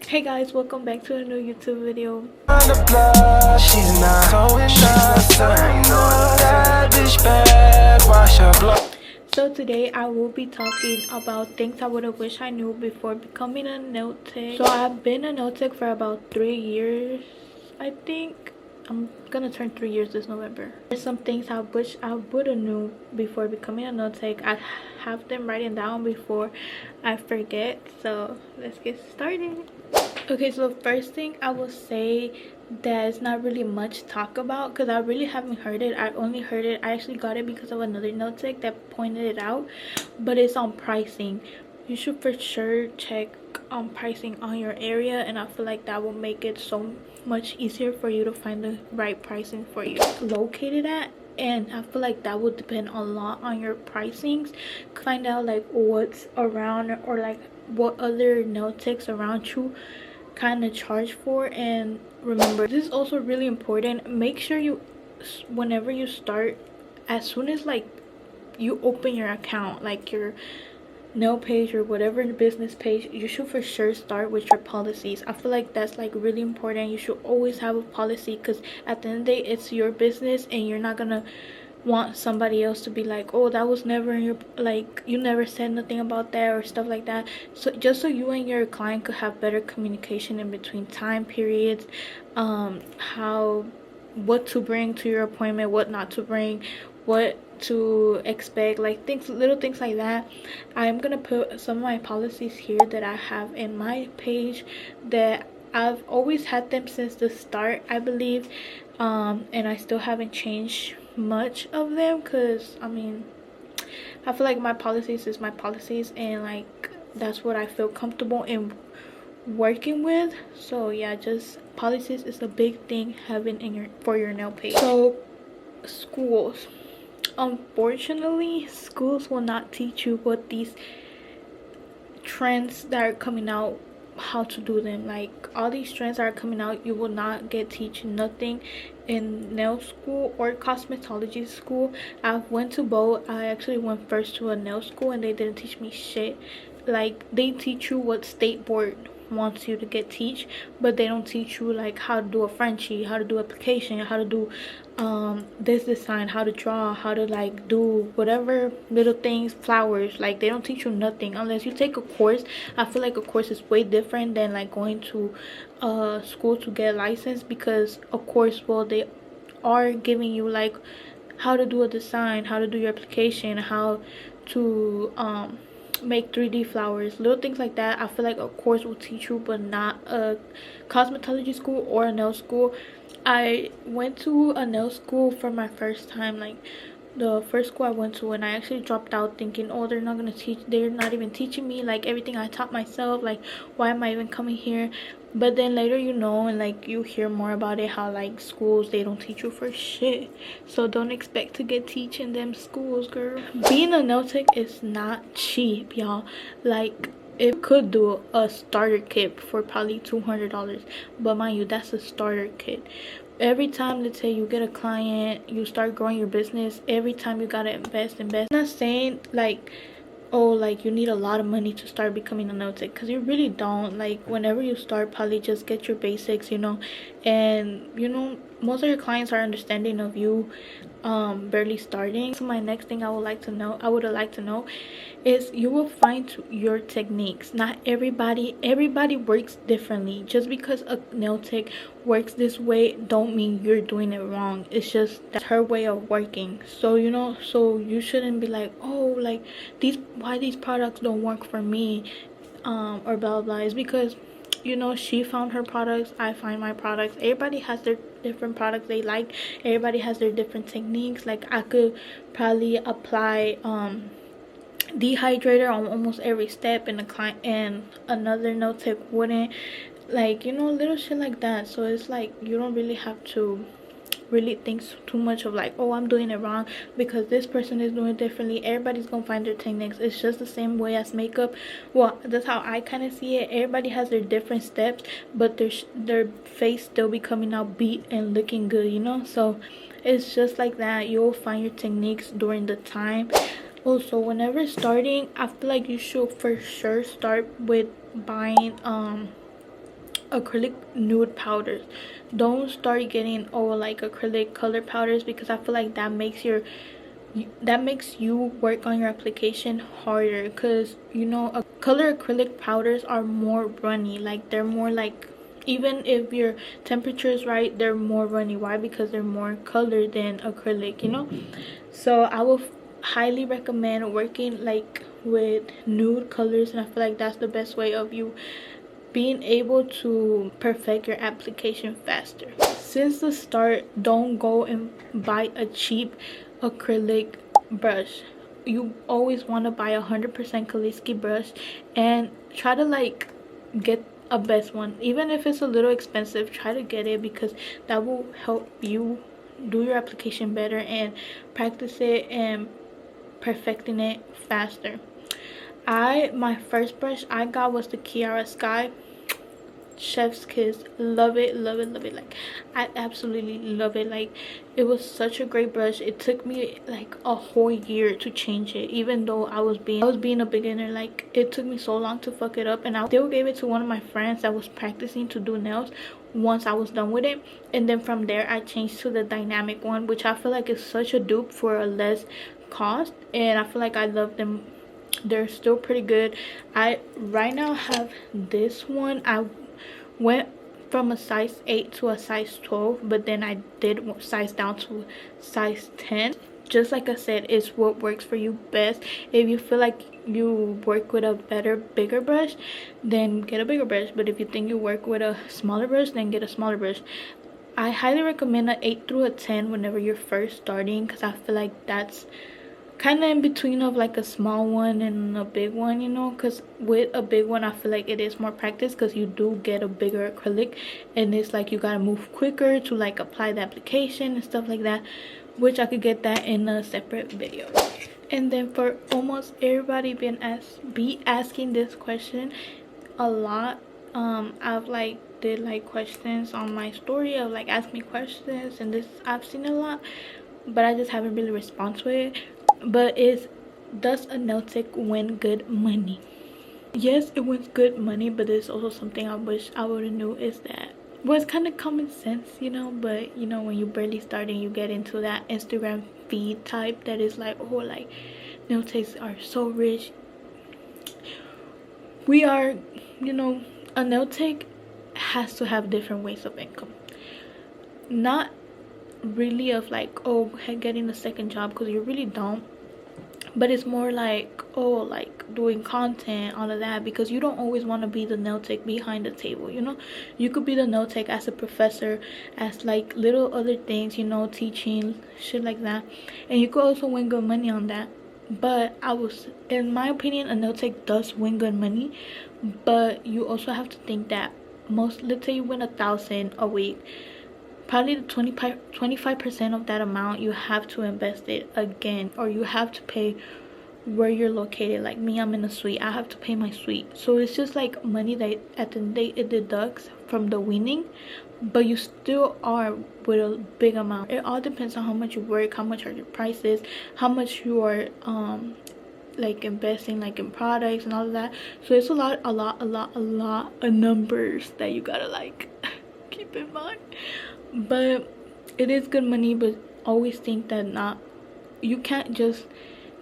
Hey guys, welcome back to a new YouTube video. So today I will be talking about things I would have wished I knew before becoming a nail tech. So I've been a nail tech for about 3 years. I think I'm gonna turn 3 years this November. There's some things I wish I would have knew before becoming a nail tech. I have them written down before I forget. So let's get started. Okay, so the first thing I will say there's not really much talk about because I really haven't heard it. I only heard it, I actually got it because of another nail tech that pointed it out, but it's on pricing. You should for sure check on pricing on your area, and I feel like that will make it so much easier for you to find the right pricing for you located at. And I feel like that would depend a lot on your pricings. Find out like what's around, or like what other nail techs around you kind of charge for. And remember, this is also really important, make sure you, whenever you start, as soon as like you open your account, like your nail page or whatever business page, you should for sure start with your policies. I feel like that's like really important. You should always have a policy because at the end of the day it's your business, and you're not gonna want somebody else to be like, oh, that was never in your, like, you never said nothing about that or stuff like that. So just so you and your client could have better communication in between time periods, what to bring to your appointment, what not to bring, what to expect, like things, little things like that. I'm gonna put some of my policies here that I have in my page that I've always had them since the start, I believe, and I still haven't changed much of them because I mean, I feel like my policies is my policies, and like that's what I feel comfortable in working with. So yeah, just policies is a big thing having in your for your nail page. So schools, unfortunately schools will not teach you what these trends that are coming out, how to do them. Like all these trends that are coming out, you will not get teach nothing in nail school or cosmetology school. I went to both. I actually went first to a nail school and they didn't teach me shit. Like they teach you what state board wants you to get teach, but they don't teach you like how to do a Frenchie, how to do application, how to do this design, how to draw, how to like do whatever little things, flowers. Like they don't teach you nothing unless you take a course. I feel like a course is way different than like going to school to get a license, because of course, well, they are giving you like how to do a design, how to do your application, how to make 3D flowers, little things like that. I feel like a course will teach you, but not a cosmetology school or a nail school. I went to a nail school for my first time, like the first school I went to, and I actually dropped out thinking, oh, they're not even teaching me like everything I taught myself, like why am I even coming here? But then later, you know, and like you hear more about it, how like schools, they don't teach you for shit. So don't expect to get teach in them schools, girl. Being a nail tech is not cheap, y'all. Like it could do a starter kit for probably $200, but mind you, that's a starter kit. Every time, let's say you get a client, you start growing your business, every time you gotta invest. I'm not saying like, oh, like you need a lot of money to start becoming a nail tech, because you really don't. Like whenever you start, probably just get your basics, you know, and you know, most of your clients are understanding of you barely starting. So my next thing I would like to know is you will find your techniques. Not everybody works differently. Just because a nail tech works this way don't mean you're doing it wrong. It's just that's her way of working. So you know, so you shouldn't be like, oh, like why these products don't work for me, or blah blah. It's because, you know, she found her products, I find my products. Everybody has their different products they like. Everybody has their different techniques. Like I could probably apply dehydrator on almost every step, and a client and another nail tech wouldn't. Like, you know, little shit like that. So it's like you don't really have to really think too much of like, oh, I'm doing it wrong because this person is doing it differently. Everybody's gonna find their techniques. It's just the same way as makeup. Well, that's how I kind of see it. Everybody has their different steps, but their face still be coming out beat and looking good, you know. So it's just like that. You'll find your techniques during the time. Also, whenever starting, I feel like you should for sure start with buying acrylic nude powders. Don't start getting like acrylic color powders, because I feel like that makes you work on your application harder, because you know, color acrylic powders are more runny. Like they're more like, even if your temperature is right, they're more runny. Why? Because they're more colored than acrylic, you know. So I will highly recommend working like with nude colors, and I feel like that's the best way of you being able to perfect your application faster. Since the start, don't go and buy a cheap acrylic brush. You always want to buy 100% Kaliski brush, and try to like get a best one. Even if it's a little expensive, try to get it, because that will help you do your application better and practice it and perfecting it faster. My first brush I got was the Kiara Sky. Chef's kiss. Love it, love it, love it. Like I absolutely love it. Like it was such a great brush. It took me like a whole year to change it, even though I was being a beginner. Like it took me so long to fuck it up, and I still gave it to one of my friends that was practicing to do nails once I was done with it. And then from there I changed to the dynamic one, which I feel like is such a dupe for a less cost, and I feel like I love them. They're still pretty good. I right now have this one. I went from a size 8 to a size 12, but then I did size down to size 10. Just like I said, it's what works for you best. If you feel like you work with a bigger brush, then get a bigger brush. But if you think you work with a smaller brush, then get a smaller brush. I highly recommend an 8 through a 10 whenever you're first starting, because I feel like that's kind of in between of like a small one and a big one, you know. Because with a big one I feel like it is more practice, because you do get a bigger acrylic, and it's like you gotta move quicker to like apply the application and stuff like that, which I could get that in a separate video. And then for almost everybody be asking this question a lot. I've like did like questions on my story of like ask me questions, and this I've seen a lot, but I just haven't really responded to it. But does a nail tech win good money? Yes, it wins good money, but there's also something I wish I would have knew, is that, well, it's kind of common sense, you know. But you know, when you're barely starting, you get into that Instagram feed type that is like, oh, like nail techs are so rich. We are, you know, a nail tech has to have different ways of income. Not really of like, oh, getting a second job, because you really don't. But it's more like, oh, like doing content, all of that, because you don't always want to be the nail tech behind the table, you know. You could be the nail tech as a professor, as like little other things, you know, teaching shit like that, and you could also win good money on that. But in my opinion, a nail tech does win good money, but you also have to think that let's say you win 1,000 a week, probably the 25% of that amount you have to invest it again, or you have to pay where you're located. Like me, I'm in a suite, I have to pay my suite. So it's just like money that at the end of the day it deducts from the winning, but you still are with a big amount. It all depends on how much you work, how much are your prices, how much you are like investing like in products and all of that. So it's a lot of numbers that you gotta like keep in mind. But it is good money, but always think that you can't just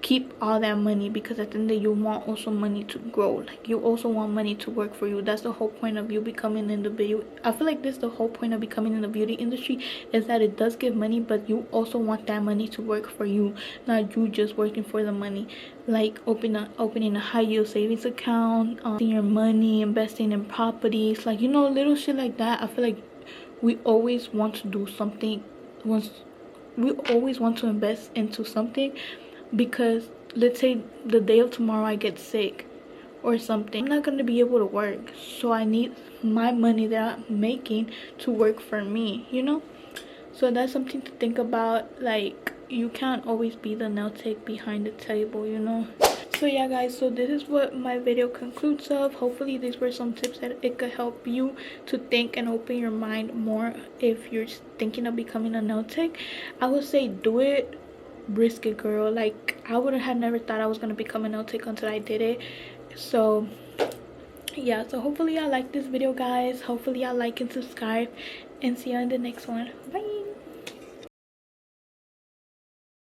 keep all that money, because at the end of the day you want also money to grow. Like you also want money to work for you. That's the whole point of you becoming in the beauty. I feel like this is the whole point of becoming in the beauty industry, is that it does give money, but you also want that money to work for you, not you just working for the money. Like opening a high yield savings account, your money, investing in properties, like, you know, little shit like that. I feel like we always want to do something we always want to invest into something, because let's say the day of tomorrow I get sick or something, I'm not going to be able to work, so I need my money that I'm making to work for me, you know. So that's something to think about. Like you can't always be the nail tech behind the table, you know. So yeah guys, so this is what my video concludes of. Hopefully these were some tips that it could help you to think and open your mind more if you're thinking of becoming a nail tech. I would say do it, risk it, girl. Like I would have never thought I was going to become a nail tech until I did it. So yeah, so hopefully y'all like this video, guys. Hopefully y'all like and subscribe, and see you in the next one. Bye.